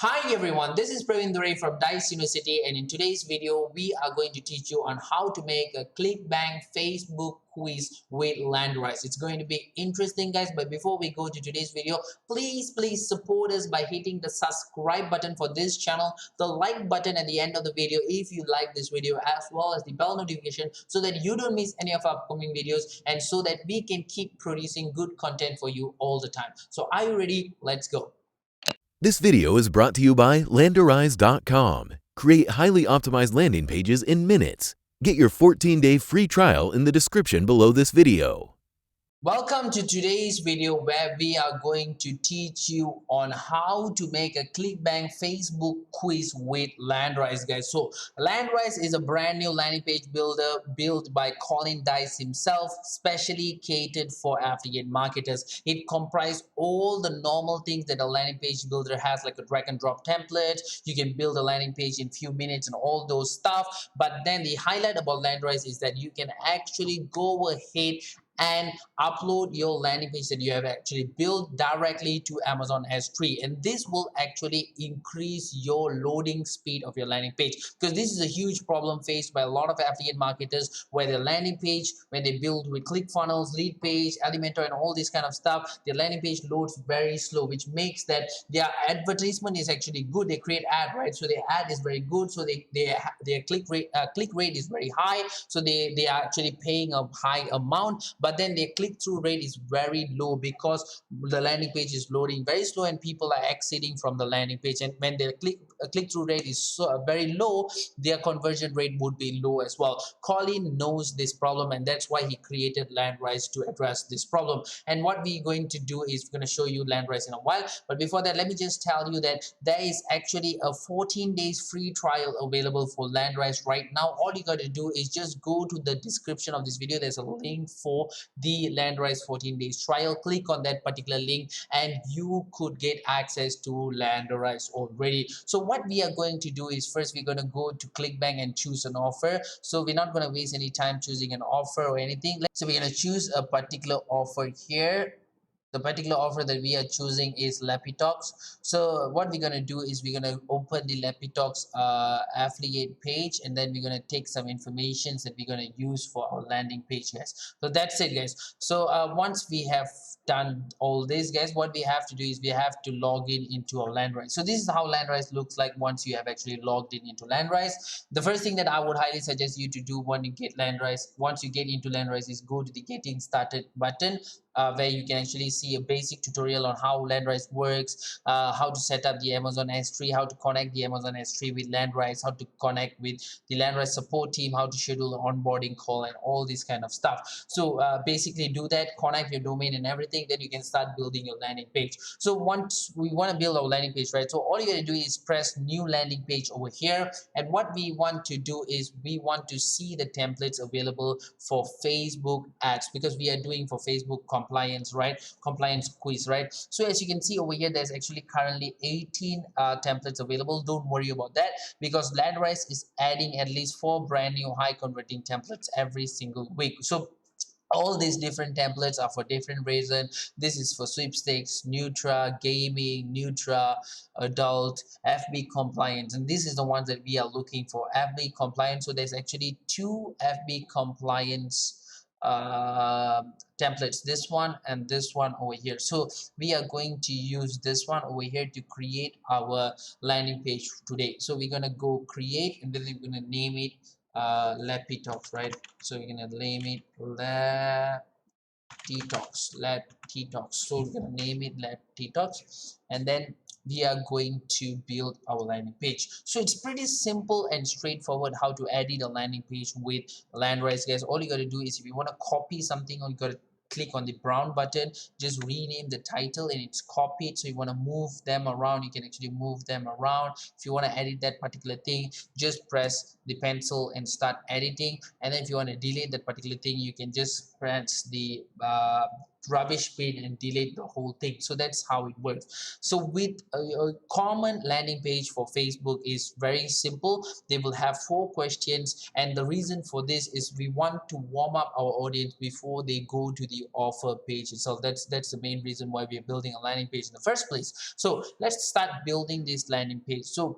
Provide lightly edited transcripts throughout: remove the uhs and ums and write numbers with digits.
Hi everyone, this is Praveen Dure from Dice University, and in today's video we are going to teach you on how to make a ClickBank Facebook quiz with Landerize. It's going to be interesting guys, but before we go to today's video, please support us by hitting the subscribe button for this channel, the like button at the end of the video if you like this video, as well as the bell notification so that you don't miss any of our upcoming videos and so that we can keep producing good content for you all the time. So are you ready? Let's go. This video is brought to you by Landerize.com. Create highly optimized landing pages in minutes. Get your 14-day free trial in the description below this video. Welcome to today's video where we are going to teach you on how to make a ClickBank Facebook quiz with Landerize, guys. So Landerize is a brand new landing page builder built by Colin Dice himself, specially catered for affiliate marketers. It comprises all the normal things that a landing page builder has, like a drag and drop template. You can build a landing page in few minutes and all those stuff. But then the highlight about Landerize is that you can actually go ahead and upload your landing page that you have actually built directly to Amazon S3, and this will actually increase your loading speed of your landing page, because this is a huge problem faced by a lot of affiliate marketers where their landing page, when they build with ClickFunnels, Leadpage, Elementor and all this kind of stuff, their landing page loads very slow, which makes that their advertisement is actually good. They create ad, right? So their ad is very good, so their click rate is very high, so they are actually paying a high amount, but then their click-through rate is very low because the landing page is loading very slow and people are exiting from the landing page, and when their click-through rate is very low, their conversion rate would be low as well. Colin knows this problem, and that's why he created Landerize to address this problem. And what we're going to do is we're going to show you Landerize in a while, but before that, let me just tell you that there is actually a 14 days free trial available for Landerize right now. All you got to do is just go to the description of this video. There's a link for the Landerize 14 days trial. Click on that particular link and you could get access to Landerize already. So what we are going to do is, first we're going to go to ClickBank and choose an offer. So we're not going to waste any time choosing an offer or anything. So we're going to choose a particular offer here. The particular offer that we are choosing is Lapitox. So what we're going to do is we're going to open the Lapitox affiliate page, and then we're going to take some information that we're going to use for our landing page, guys. So that's it, guys. So once we have done all this, guys, what we have to do is we have to log in into our Landerize. So this is how Landerize looks like once you have actually logged in into Landerize. The first thing that I would highly suggest you to do when you get Landerize, once you get into Landerize, is go to the Getting Started button, where you can actually see a basic tutorial on how Landerize works, how to set up the Amazon S3, how to connect the Amazon S3 with Landerize, how to connect with the Landerize support team, how to schedule an onboarding call, and all this kind of stuff. So basically do that, connect your domain and everything, then you can start building your landing page. So once we want to build our landing page, right, so all you got to do is press new landing page over here, and what we want to do is we want to see the templates available for Facebook ads, because we are doing for Facebook compliance, right? Compliance quiz, right? So as you can see over here, there's actually currently 18 templates available. Don't worry about that, because Landerize is adding at least 4 brand new high converting templates every single week. So all these different templates are for different reasons. This is for sweepstakes, Nutra, gaming, Nutra, adult, FB compliance, and this is the ones that we are looking for, FB compliance. So there's actually 2 FB compliance templates, this one and this one over here. So we are going to use this one over here to create our landing page today. So we're going to go create, and then we're going to name it Lapitox, right? So we're going to name it Lapitox. So we're going to name it Lapitox, and then we are going to build our landing page. So it's pretty simple and straightforward how to edit a landing page with Landerize, guys. All you got to do is, if you want to copy something, or you got to click on the brown button, just rename the title and it's copied. So you want to move them around, you can actually move them around. If you want to edit that particular thing, just press the pencil and start editing. And then if you want to delete that particular thing, you can just press the rubbish bin and delete the whole thing. So that's how it works. So with a common landing page for Facebook is very simple. They will have 4 questions, and the reason for this is we want to warm up our audience before they go to the offer page itself. That's the main reason why we're building a landing page in the first place. So let's start building this landing page. So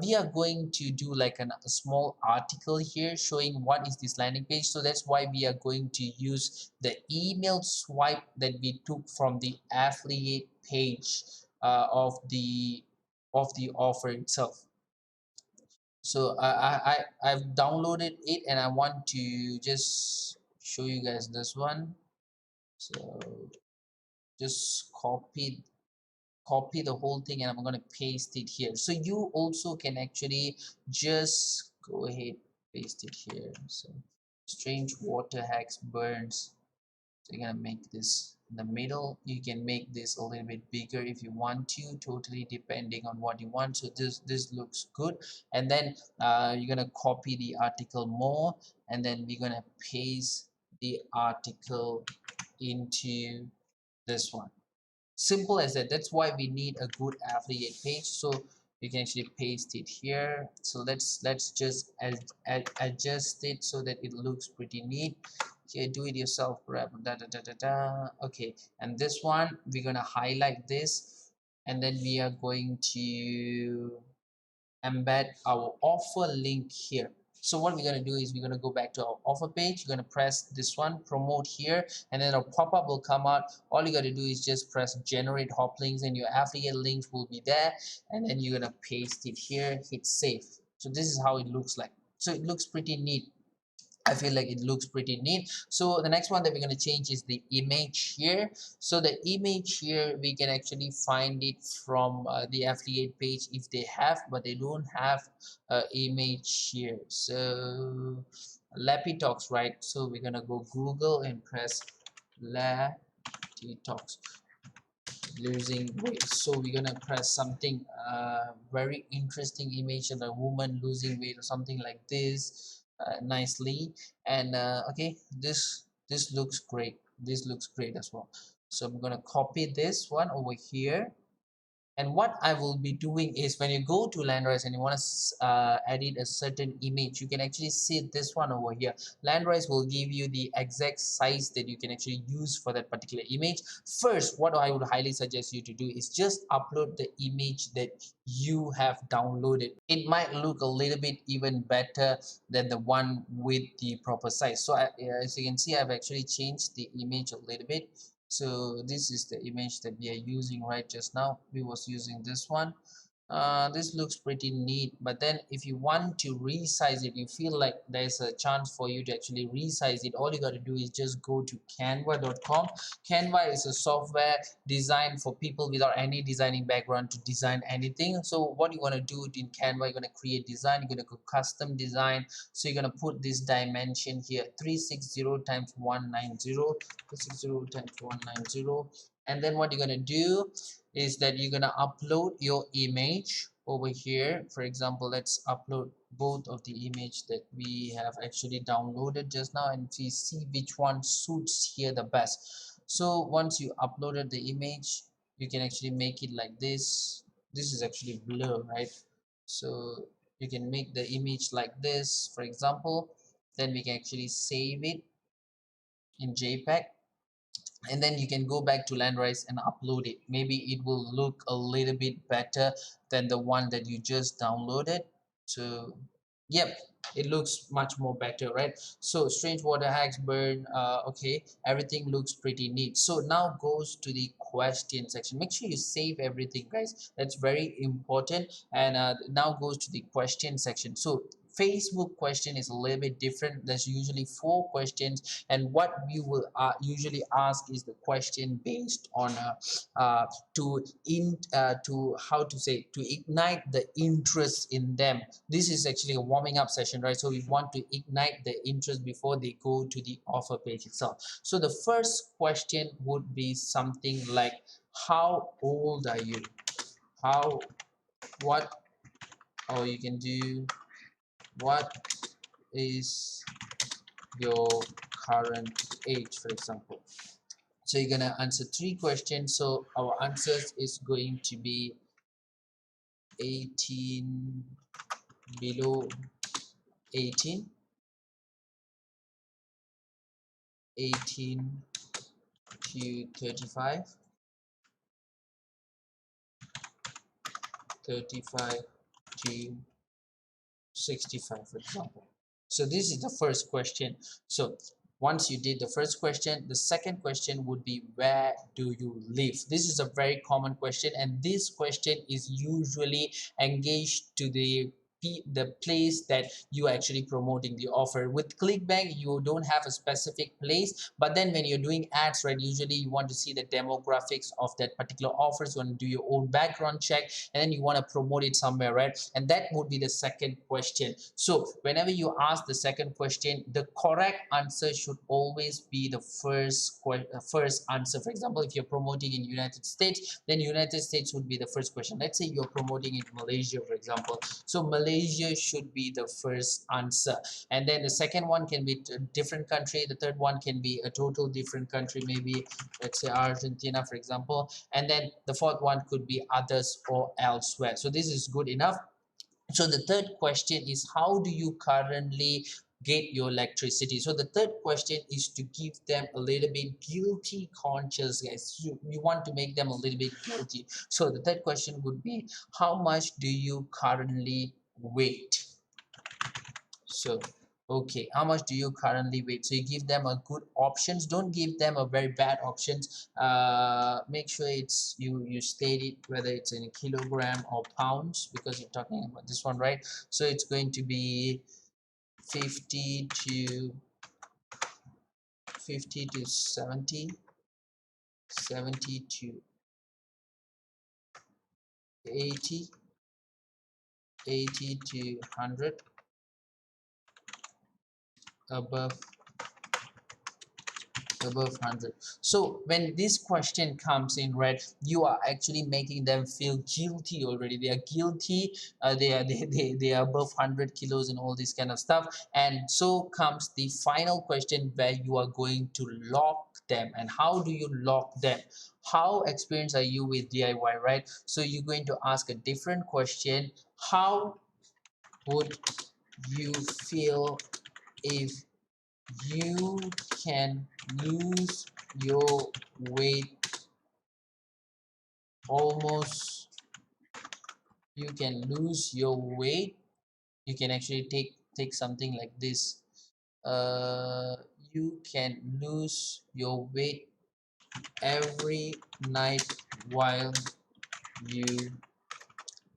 we are going to do like a small article here showing what is this landing page. So that's why we are going to use the email swipe that we took from the affiliate page of the offer itself. So I've downloaded it, and I want to just show you guys this one. So just copy the whole thing, and I'm going to paste it here. So you also can actually just go ahead, paste it here. So strange water hacks burns. So you're gonna make this in the middle. You can make this a little bit bigger if you want to, totally depending on what you want. So this looks good. And then you're gonna copy the article more, and then we're gonna paste the article into this one. Simple as that. That's why we need a good affiliate page. So you can actually paste it here. So let's just adjust it so that it looks pretty neat. Okay, do it yourself, okay. And this one, we're gonna highlight this, and then we are going to embed our offer link here. So what we're going to do is we're going to go back to our offer page. You're going to press this one, promote here, and then a pop-up will come out. All you got to do is just press generate hop links, and your affiliate links will be there, and then you're going to paste it here, hit save. So this is how it looks like. So it looks pretty neat. I feel like it looks pretty neat. So the next one that we're going to change is the image here. So the image here, we can actually find it from the affiliate page if they have, but they don't have image here. So Lappy Talks, right? So we're going to go Google and press Lappy Talks losing weight. So we're gonna press something very interesting image of a woman losing weight or something like this nicely. And okay, this looks great. This looks great as well. So I'm gonna copy this one over here. And what I will be doing is when you go to Landerize and you want to edit a certain image, you can actually see this one over here. Landerize will give you the exact size that you can actually use for that particular image. First, what I would highly suggest you to do is just upload the image that you have downloaded. It might look a little bit even better than the one with the proper size. So as you can see, I've actually changed the image a little bit. So this is the image that we are using right just now. We was using this one. This looks pretty neat, but then if you want to resize it, you feel like there's a chance for you to actually resize it, all you got to do is just go to canva.com. Canva is a software designed for people without any designing background to design anything. So what you want to do in Canva, you're going to create design, you're going to go custom design. So you're going to put this dimension here, 360 times 190, 360 times 190. And then what you're going to do is that you're gonna upload your image over here. For example, let's upload both of the image that we have actually downloaded just now, and we see which one suits here the best. So once you uploaded the image, you can actually make it like this. This is actually blur, right? So you can make the image like this, for example. Then we can actually save it in JPEG, and then you can go back to Landerize and upload it. Maybe it will look a little bit better than the one that you just downloaded. So yep, it looks much more better, right? So strange water hacks burn, okay, everything looks pretty neat. So now goes to the question section. Make sure you save everything, guys, that's very important. And now goes to the question section. So Facebook question is a little bit different. There's usually 4 questions, and what we will usually ask is the question based on to how to say, to ignite the interest in them. This is actually a warming up session, right? So we want to ignite the interest before they go to the offer page itself. So the first question would be something like, how old are you? How what or you can do, what is your current age, for example. So you're gonna answer 3 questions. So our answers is going to be 18, below 18, 18 to 35, 35 to 65, for example. So this is the first question. So once you did the first question, the second question would be, where do you live? This is a very common question, and this question is usually engaged to the place that you are actually promoting the offer. With ClickBank, you don't have a specific place, but then when you're doing ads, right, usually you want to see the demographics of that particular offer. So you want to do your own background check, and then you want to promote it somewhere, right? And that would be the second question. So whenever you ask the second question, the correct answer should always be the first answer. For example, if you're promoting in United States, then United States would be the first question. Let's say you're promoting in Malaysia, for example. So Malaysia should be the first answer. And then the second one can be a different country. The third one can be a total different country, maybe let's say Argentina, for example. And then the fourth one could be others or elsewhere. So this is good enough. So the third question is, how do you currently get your electricity? So the third question is to give them a little bit guilty conscious, guys. You want to make them a little bit guilty. So the third question would be, how much do you currently wait? So okay, how much do you currently wait? So you give them a good options. Don't give them a very bad options. Make sure it's you state it whether it's in a kilogram or pounds, because you're talking about this one, right? So it's going to be 50 to 50 to 70, 70 to 80, 80 to 100, above 100. So when this question comes in, right, you are actually making them feel guilty already. They are guilty. They are above 100 kilos and all this kind of stuff. And so comes the final question, where you are going to lock them. And how do you lock them? How experienced are you with DIY, right? So you're going to ask a different question. How would you feel if you can lose your weight almost, you can lose your weight, you can actually take something like this. uh you can lose your weight every night while you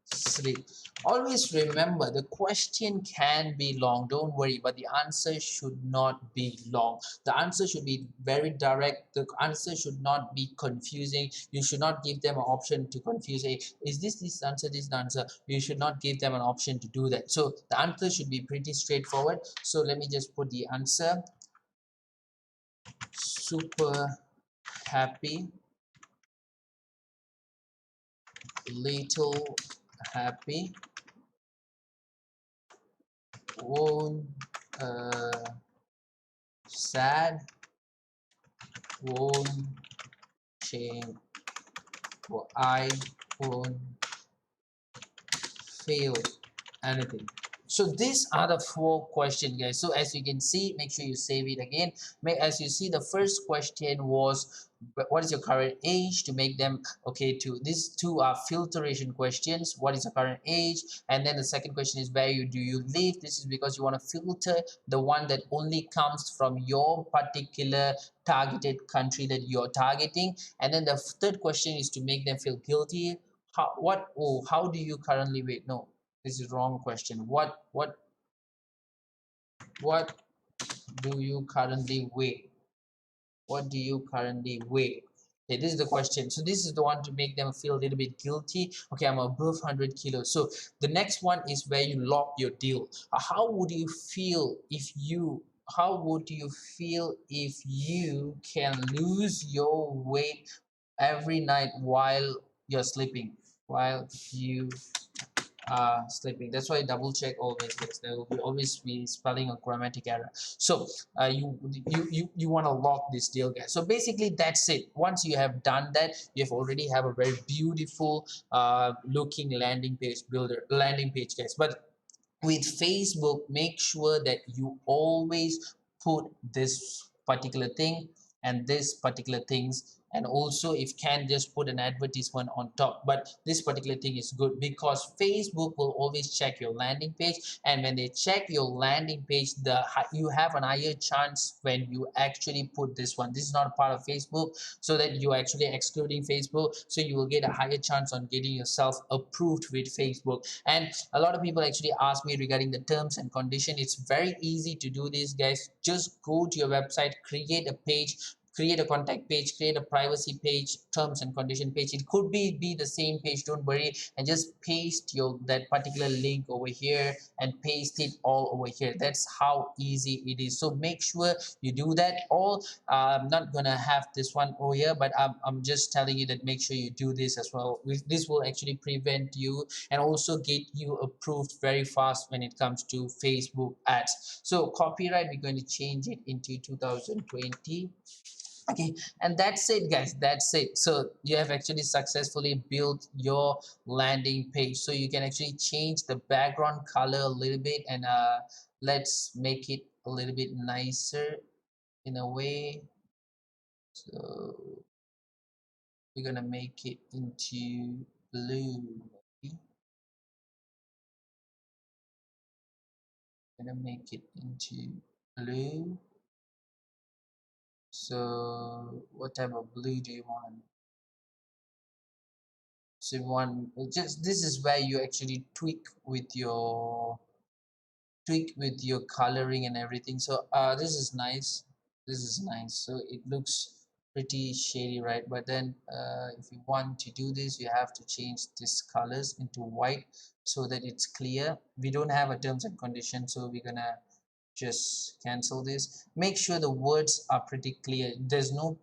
sleep. Always remember, the question can be long, don't worry, but the answer should not be long. The answer should be very direct. The answer should not be confusing. You should not give them an option to confuse. Hey, is this answer, this answer? You should not give them an option to do that. So the answer should be pretty straightforward. So let me just put the answer. Super happy, little happy, won't sad, won't change, or I won't fail anything. So these are the 4 questions, guys. So as you can see, make sure you save it again. As you see, the first question was, what is your current age? To make them okay. To these two are filtration questions. What is your current age? And then the second question is, where do you live? This is because you want to filter the one that only comes from your particular targeted country that you're targeting. And then the third question is to make them feel guilty. How do you currently wait? No, this is wrong question. What do you currently weigh? What do you currently weigh? Okay, this is the question. So this is the one to make them feel a little bit guilty. Okay, I'm above 100 kilos. So the next one is where you lock your deal. How would you feel if you how would you feel if you can lose your weight every night while you're sleeping? While you Sleeping. That's why double check always, guys. There will be always be spelling or grammatic error. So you want to lock this deal, guys. So basically that's it. Once you have done that, you have already have a very beautiful looking landing page, guys. But with Facebook, make sure that you always put this particular thing and this particular things, and also if can just put an advertisement on top. But this particular thing is good because Facebook will always check your landing page, and when they check your landing page, you have an higher chance when you actually put this one. This is not part of Facebook, so that you're actually excluding Facebook, so you will get a higher chance on getting yourself approved with Facebook. And a lot of people actually ask me regarding the terms and condition. It's very easy to do this, guys. Just go to your website, create a page, create a contact page, create a privacy page, terms and condition page. It could be the same page, don't worry, and just paste your that particular link over here and paste it all over here. That's how easy it is. So make sure you do that. All I'm not gonna have this one over here, but I'm just telling you that make sure you do this as well. This will actually prevent you and also get you approved very fast when it comes to Facebook ads. So copyright, we're going to change it into 2020. Okay, and that's it, guys. That's it. So you have actually successfully built your landing page. So you can actually change the background color a little bit, and let's make it a little bit nicer in a way. So we're gonna make it into blue. Maybe. Gonna make it into blue. So what type of blue do you want? So you want just this is where you actually tweak with your coloring and everything. So this is nice. This is nice. So it looks pretty shady, right? But then if you want to do this, you have to change these colors into white so that it's clear. We don't have a terms and conditions, so we're gonna just cancel this. Make sure the words are pretty clear. There's no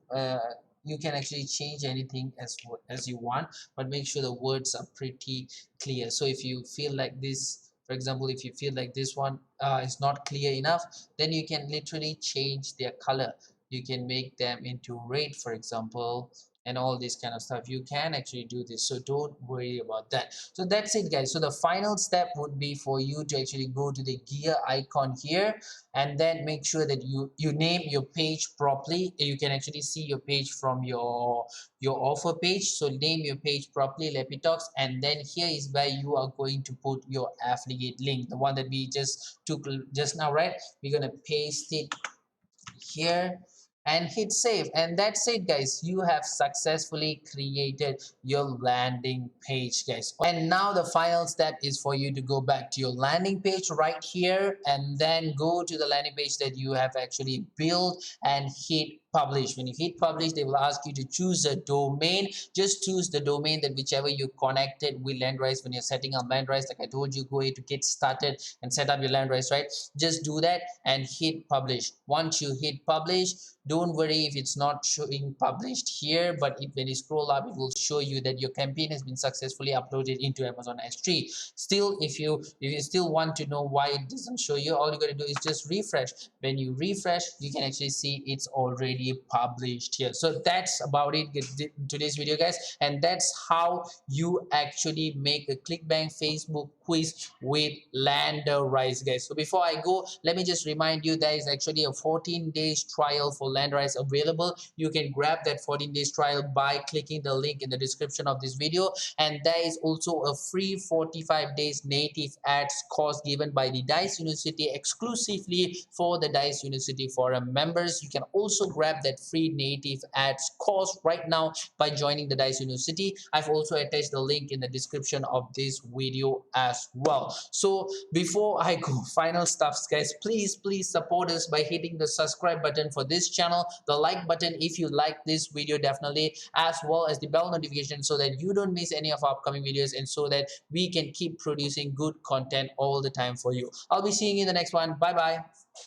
you can actually change anything as you want, but make sure the words are pretty clear. So if you feel like this, for example, if you feel like this one is not clear enough, then you can literally change their color. You can make them into red, for example, and all this kind of stuff. You can actually do this, so don't worry about that. So that's it, guys. So the final step would be for you to actually go to the gear icon here, and then make sure that you name your page properly. You can actually see your page from your offer page. So name your page properly, Lepitox, and then here is where you are going to put your affiliate link, the one that we just took just now, right? We're going to paste it here and hit save, and that's it, guys. You have successfully created your landing page, guys. And now the final step is for you to go back to your landing page right here, and then go to the landing page that you have actually built and hit publish. When you hit publish, they will ask you to choose a domain. Just choose the domain that whichever you connected with Landerize. When you're setting up Landerize, like I told you, go ahead to get started and set up your Landerize, right? Just do that and hit publish. Once you hit publish, don't worry if it's not showing published here, but when you scroll up, it will show you that your campaign has been successfully uploaded into Amazon S3. Still, if you still want to know why it doesn't show you, all you got to do is just refresh. When you refresh, you can actually see it's already published here. So that's about it today's video, guys, and that's how you actually make a ClickBank Facebook quiz with Landerize, guys. So before I go, let me just remind you there is actually a 14 days trial for Landerize available. You can grab that 14 days trial by clicking the link in the description of this video, and there is also a free 45 days native ads course given by the Dice University exclusively for the Dice University Forum members. You can also grab that free native ads course right now by joining the Dice University. I've also attached the link in the description of this video as well. So before I go, final stuffs, guys, please support us by hitting the subscribe button for this channel, the like button if you like this video definitely, as well as the bell notification so that you don't miss any of our upcoming videos, and so that we can keep producing good content all the time for you. I'll be seeing you in the next one. Bye bye.